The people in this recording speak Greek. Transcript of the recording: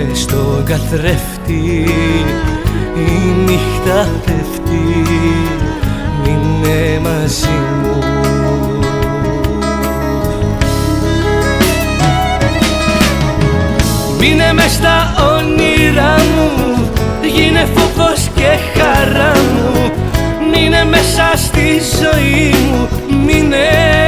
μες στον καθρέφτη η νύχτα πέφτει, μείνε μαζί μου. Μείνε μες στα όνειρά μου, γίνε φόβος και χαρά μου. Μείνε μέσα στη ζωή μου, μείνε